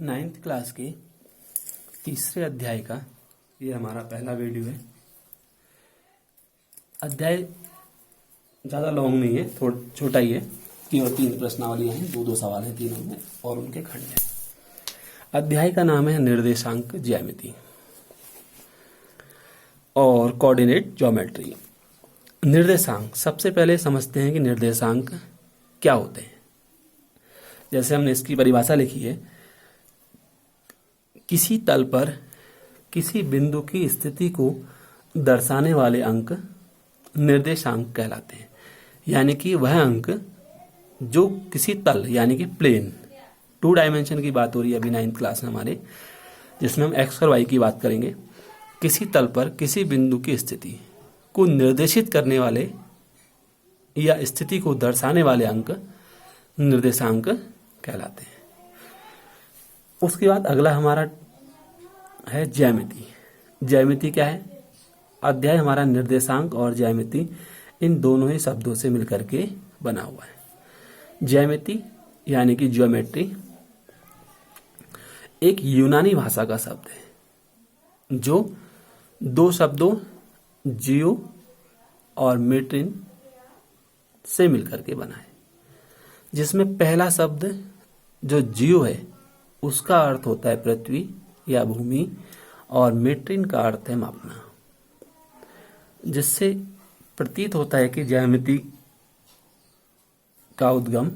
Ninth class के तीसरे अध्याय का ये हमारा पहला वीडियो है। अध्याय ज़्यादा लॉन्ग नहीं है, थोड़ा छोटा ही है। केवल 3 प्रश्नावलियां हैं, 2-2 सवाल हैं तीनों में और उनके खंड हैं। अध्याय का नाम है निर्देशांक ज्यामिति और कोऑर्डिनेट ज्योमेट्री। निर्देशांक, सबसे पहले समझते हैं कि निर्देशांक क्या होते हैं। जैसे हमने इसकी परिभाषा लिखी है, किसी तल पर किसी बिंदु की स्थिति को दर्शाने वाले अंक निर्देशांक कहलाते हैं। यानी कि वह अंक जो किसी तल यानी कि प्लेन 2 डायमेंशन की बात हो रही है अभी 9th क्लास में हमारे, जिसमें हम एक्स और वाई की बात करेंगे। किसी तल पर किसी बिंदु की स्थिति को निर्देशित करने वाले या स्थिति को दर्शाने वाले अंक निर्देशांक कहलाते हैं। उसके बाद अगला हमारा है ज्यामिति। ज्यामिति क्या है? अध्याय हमारा निर्देशांक और ज्यामिति इन दोनों ही शब्दों से मिलकर के बना हुआ है। ज्यामिति यानी कि ज्योमेट्री एक यूनानी भाषा का शब्द है जो 2 शब्दों जियो और मेट्रिन से मिलकर के बना है, जिसमें पहला शब्द जो जियो है उसका अर्थ होता है पृथ्वी या भूमि और मेट्रिन का अर्थ है मापना, जिससे प्रतीत होता है कि ज्यामिति का उद्गम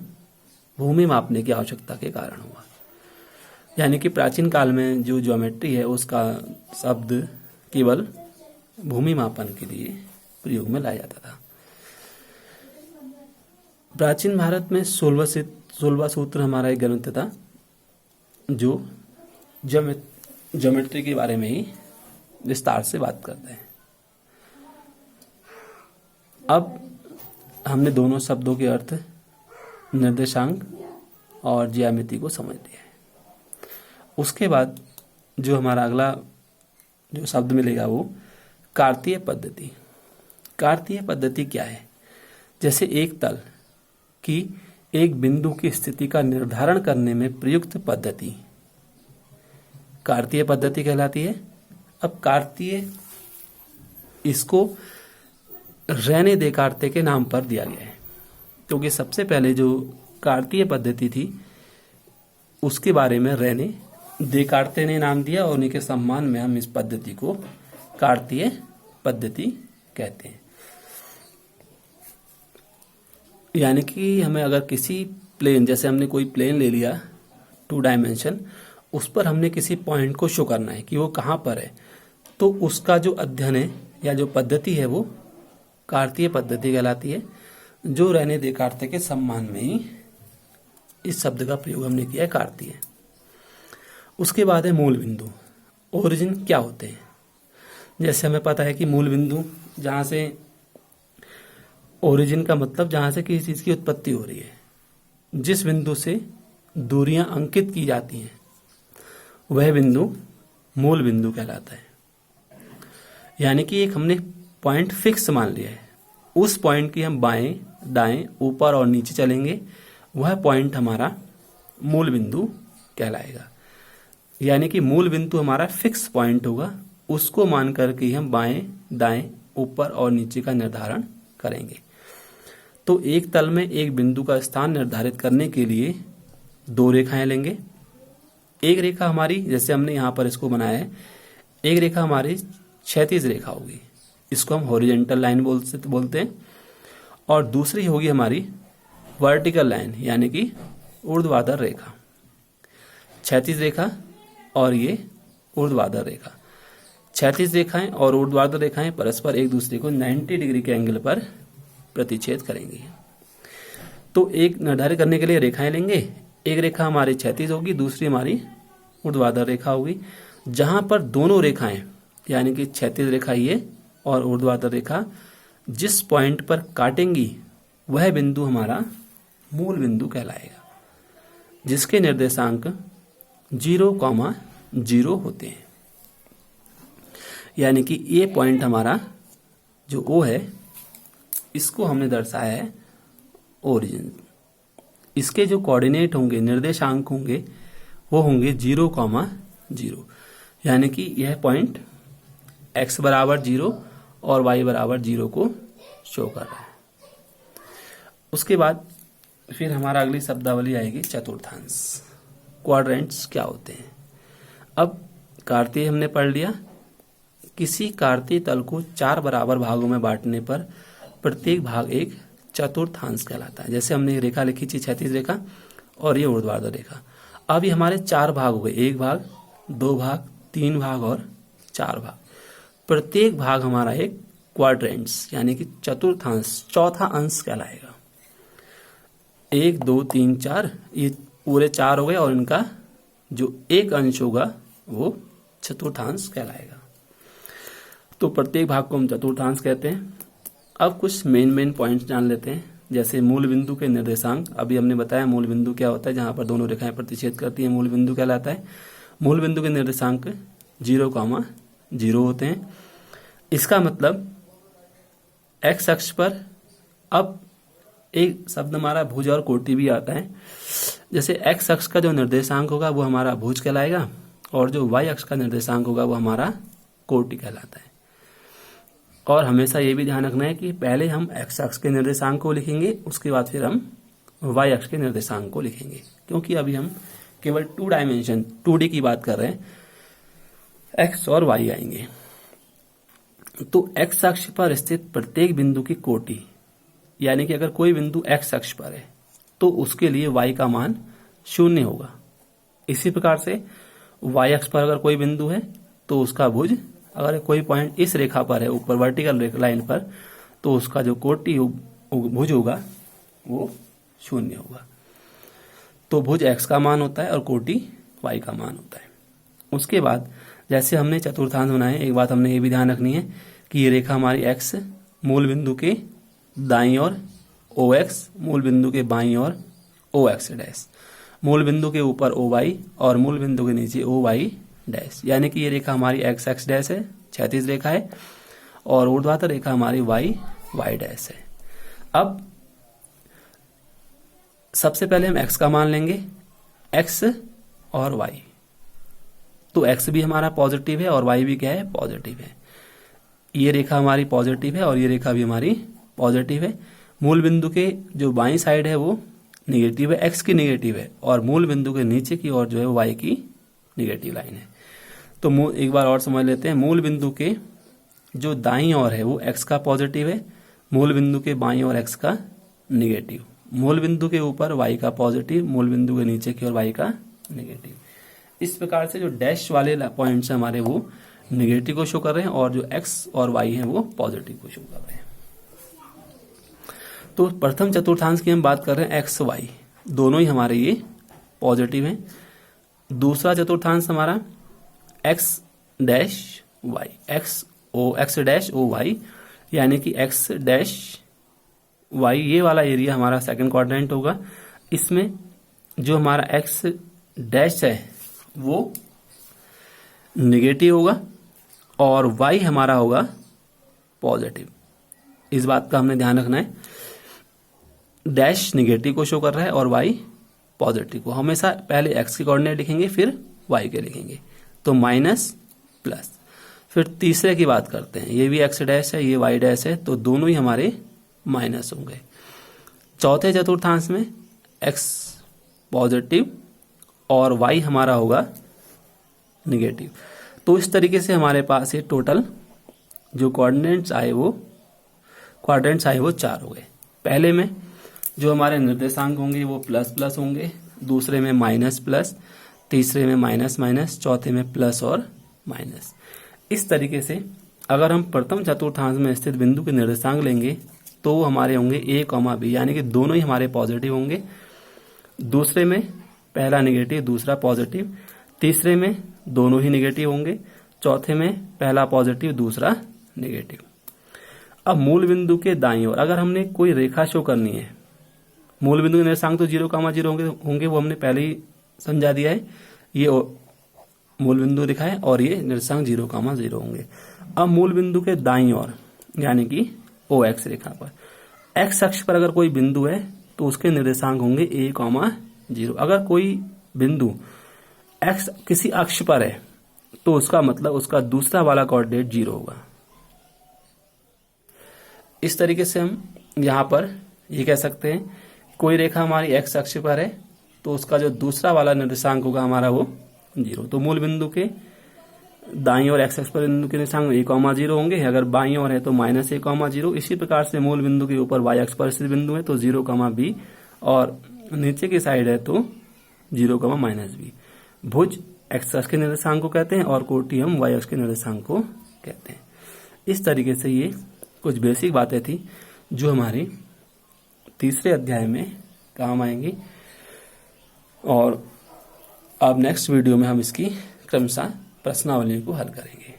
भूमि मापने की आवश्यकता के कारण हुआ। यानी कि प्राचीन काल में जो ज्योमेट्री है उसका शब्द केवल भूमि मापन के लिए प्रयोग में लाया जाता था। प्राचीन भारत में 16वां सूत्र हमारा एक ग्रंथ था जो ज्योमेट्री के बारे में ही विस्तार से बात करते हैं। अब हमने दोनों शब्दों के अर्थ निर्देशांक और ज्यामिति को समझ लिया है। उसके बाद जो हमारा अगला जो शब्द मिलेगा वो कार्तीय पद्धति। कार्तीय पद्धति क्या है? जैसे एक तल की एक बिंदु की स्थिति का निर्धारण करने में प्रयुक्त पद्धति कार्तीय पद्धति कहलाती है। अब कार्तीय इसको रेने देकार्ते के नाम पर दिया गया है, क्योंकि सबसे पहले जो कार्तीय पद्धति थी उसके बारे में रेने देकार्ते ने नाम दिया और उन्हीं के सम्मान में हम इस पद्धति को कार्तीय पद्धति कहते हैं। यानी कि हमें अगर किसी प्लेन, जैसे हमने कोई प्लेन ले लिया 2 डायमेंशन, उस पर हमने किसी पॉइंट को शो करना है कि वो कहाँ पर है, तो उसका जो अध्ययन है या जो पद्धति है वो कार्तीय पद्धति कहलाती है, जो रेने देकार्ते के सम्मान में ही इस शब्द का प्रयोग हमने किया है, कार्तीय। उसके बाद है मूल बिंदु। ओरिजिन क्या होते हैं? जैसे हमें पता है कि मूल बिंदु जहाँ से, ओरिजिन का मतलब जहाँ से किसी चीज़ की उत्पत्ति हो रही है, जिस बिंदु से दूरियां अंकित की जाती हैं वह बिंदु मूल बिंदु कहलाता है। यानी कि एक हमने पॉइंट फिक्स मान लिया है, उस पॉइंट की हम बाएं दाएं ऊपर और नीचे चलेंगे, वह पॉइंट हमारा मूल बिंदु कहलाएगा। यानी कि मूल बिंदु हमारा फिक्स पॉइंट होगा, उसको मान करके हम बाएं दाएं ऊपर और नीचे का निर्धारण करेंगे। तो एक तल में एक बिंदु का स्थान निर्धारित करने के लिए 2 रेखाएं लेंगे। एक रेखा हमारी, जैसे हमने यहाँ पर इसको बनाया है, एक रेखा हमारी क्षैतिज रेखा होगी, इसको हम हॉरिजॉन्टल लाइन बोलते हैं, और दूसरी होगी हमारी वर्टिकल लाइन यानी कि ऊर्ध्वाधर रेखा। क्षैतिज रेखा और ये ऊर्ध्वाधर रेखा। क्षैतिज रेखाएं और ऊर्ध्वाधर रेखाएं परस्पर एक दूसरे को 90 डिग्री के एंगल पर प्रतिच्छेद करेंगी। तो एक निर्धारित करने के लिए रेखाएं लेंगे, एक रेखा हमारी क्षैतिज होगी, दूसरी हमारी ऊर्ध्वाधर रेखा होगी। जहां पर दोनों रेखाएं यानी कि क्षैतिज रेखा ये और ऊर्ध्वाधर रेखा जिस पॉइंट पर काटेंगी वह बिंदु हमारा मूल बिंदु कहलाएगा, जिसके निर्देशांक 0,0 होते हैं। यानी कि ये पॉइंट हमारा जो O है, इसको हमने दर्शाया है ओरिजिन। इसके जो कोऑर्डिनेट होंगे, निर्देशांक होंगे, वो होंगे 0,0, यानी कि यह पॉइंट x बराबर 0 और y बराबर 0 को शो कर रहा है। उसके बाद फिर हमारा अगली शब्दावली आएगी चतुर्थांश। क्वाड्रेंट्स क्या होते हैं? अब कार्तीय हमने पढ़ लिया। किसी कार्तीय तल को 4 बराबर भागों में बांटने पर प्रत्येक भाग एक चतुर्थांश कहलाता है। जैसे हमने रेखा लिखी थी, क्षैतिज रेखा और ये ऊर्ध्वाधर रेखा। अब ये हमारे 4 भाग हो गए, 1 भाग, 2 भाग, 3 भाग और 4 भाग। प्रत्येक भाग हमारा एक क्वाड्रेंट्स यानी कि चतुर्थांश, चौथा अंश कहलाएगा। 1, 2, 3, 4 ये पूरे 4 हो गए और इनका जो एक अंश होगा वो चतुर्थांश कहलाएगा। तो प्रत्येक भाग को हम चतुर्थांश कहते हैं। अब कुछ मेन पॉइंट्स जान लेते हैं, जैसे मूल बिंदु के निर्देशांक। अभी हमने बताया मूल बिंदु क्या होता है, जहां पर दोनों रेखाएं प्रतिच्छेद करती है मूल बिंदु कहलाता है। मूल बिंदु के निर्देशांक 0,0 होते हैं। इसका मतलब x अक्ष पर, अब एक शब्द हमारा भुज और कोटि भी आता है। जैसे x अक्ष का जो निर्देशांक होगा वो हमारा भुज कहलाएगा और जो y अक्ष का निर्देशांक होगा वो हमारा कोटि कहलाता है। और हमेशा ये भी ध्यान रखना है कि पहले हम x अक्ष के निर्देशांक को लिखेंगे, उसके बाद फिर हम y अक्ष के निर्देशांक को लिखेंगे, क्योंकि अभी हम केवल 2 डायमेंशन 2D की बात कर रहे हैं। x और y आएंगे। तो x अक्ष पर स्थित प्रत्येक बिंदु की कोटि, यानी कि अगर कोई बिंदु x अक्ष पर है तो उसके लिए y का मान 0 होगा। इसी प्रकार से y अक्ष पर अगर कोई बिंदु है तो उसका भुज, अगर कोई पॉइंट इस रेखा पर है ऊपर वर्टिकल लाइन पर, तो उसका जो कोटि भुज होगा वो 0 होगा। तो भुज x का मान होता है और कोटि y का मान होता है। उसके बाद जैसे हमने चतुर्थांश बनाए, एक बात हमने ये भी ध्यान रखनी है कि ये रेखा हमारी x मूल बिंदु के दाईं ओर OX, मूल बिंदु के बाईं ओर OX डैश, मूल बिंदु के ऊपर OY और मूल बिंदु के नीचे OY डैश, यानी कि ये रेखा हमारी x x डैश है, क्षैतिज रेखा है, और ऊर्ध्वाधर रेखा हमारी y डैश है। अब सबसे पहले हम x का मान लेंगे, x और y। तो x भी हमारा पॉजिटिव है और y भी क्या है, पॉजिटिव है। ये रेखा हमारी पॉजिटिव है और ये रेखा भी हमारी पॉजिटिव है। मूल बिंदु के जो बाईं साइड है वो निगेटिव है, x की निगेटिव है, और मूल बिंदु के नीचे की ओर जो है y की निगेटिव लाइन है। तो एक बार और समझ लेते हैं। मूल बिंदु के जो दाईं ओर है वो x का पॉजिटिव है, मूल बिंदु के बाईं ओर x का निगेटिव, मूल बिंदु के ऊपर y का पॉजिटिव, मूल बिंदु के नीचे की ओर y का निगेटिव। इस प्रकार से जो डैश वाले पॉइंट्स हमारे वो निगेटिव को शो कर रहे हैं और जो x और y है वो पॉजिटिव को शो कर रहे हैं। तो प्रथम चतुर्थांश की हम बात कर रहे हैं, x y दोनों ही हमारे ये पॉजिटिव हैं। दूसरा चतुर्थांश हमारा x dash y, x dash ओ y, यानी कि x डैश y, ये वाला एरिया हमारा सेकंड क्वाड्रेंट होगा। इसमें जो हमारा x डैश है वो निगेटिव होगा और y हमारा होगा पॉजिटिव। इस बात का हमने ध्यान रखना है। डैश निगेटिव को शो कर रहा है और y पॉजिटिव को। हमेशा पहले x के कोऑर्डिनेट लिखेंगे फिर y के लिखेंगे, तो माइनस प्लस। फिर तीसरे की बात करते हैं, ये भी x डैश है, ये y डैश है, तो दोनों ही हमारे माइनस होंगे। चौथे चतुर्थांश में x पॉजिटिव और y हमारा होगा निगेटिव। तो इस तरीके से हमारे पास ये टोटल जो क्वाड्रेंट्स आए वो 4 हो गए। पहले में जो हमारे निर्देशांक होंगे वो प्लस प्लस होंगे, दूसरे में माइनस प्लस, तीसरे में माइनस माइनस, चौथे में प्लस और माइनस। इस तरीके से अगर हम प्रथम चतुर्थांश में स्थित बिंदु के निर्देशांक लेंगे तो हमारे होंगे a, b, यानी कि दोनों ही हमारे पॉजिटिव होंगे। दूसरे में पहला निगेटिव दूसरा पॉजिटिव, तीसरे में दोनों ही निगेटिव होंगे, चौथे में पहला पॉजिटिव दूसरा निगेटिव। अब मूल बिंदु के दाईं ओर अगर हमने कोई रेखा शो करनी है, मूल बिंदु के निर्देशांक तो 0,0 होंगे, वो हमने पहले ही समझा दिया है। ये मूल बिंदु लिखा है और ये निर्देशांक 0,0 होंगे। अब मूल बिंदु के दाईं ओर यानी कि OX रेखा पर x अक्ष पर अगर कोई बिंदु है तो उसके निर्देशांक होंगे a, 0। अगर कोई बिंदु एक्स किसी अक्ष पर है तो उसका मतलब उसका दूसरा वाला कोऑर्डिनेट 0 होगा। इस तरीके से हम यहां पर ये कह सकते हैं कोई रेखा हमारी एक्स अक्ष पर है तो उसका जो दूसरा वाला निर्देशांक होगा हमारा वो 0। तो मूल बिंदु के दाईं ओर एक्स अक्ष पर बिंदु के निर्देशांक a,0 होंगे, अगर बाईं ओर है तो -a,0। इसी प्रकार से मूल बिंदु के ऊपर y अक्ष पर स्थित बिंदु है तो 0,b और नीचे की साइड है तो 0,-b। भुज एक्स अक्ष के निर्देशांक को कहते हैं और कोटि हम y अक्ष के निर्देशांक को कहते हैं। इस तरीके से ये कुछ बेसिक बातें थी जो हमारी तीसरे अध्याय में काम आएंगी और अब नेक्स्ट वीडियो में हम इसकी क्रमशः प्रश्नावली को हल करेंगे।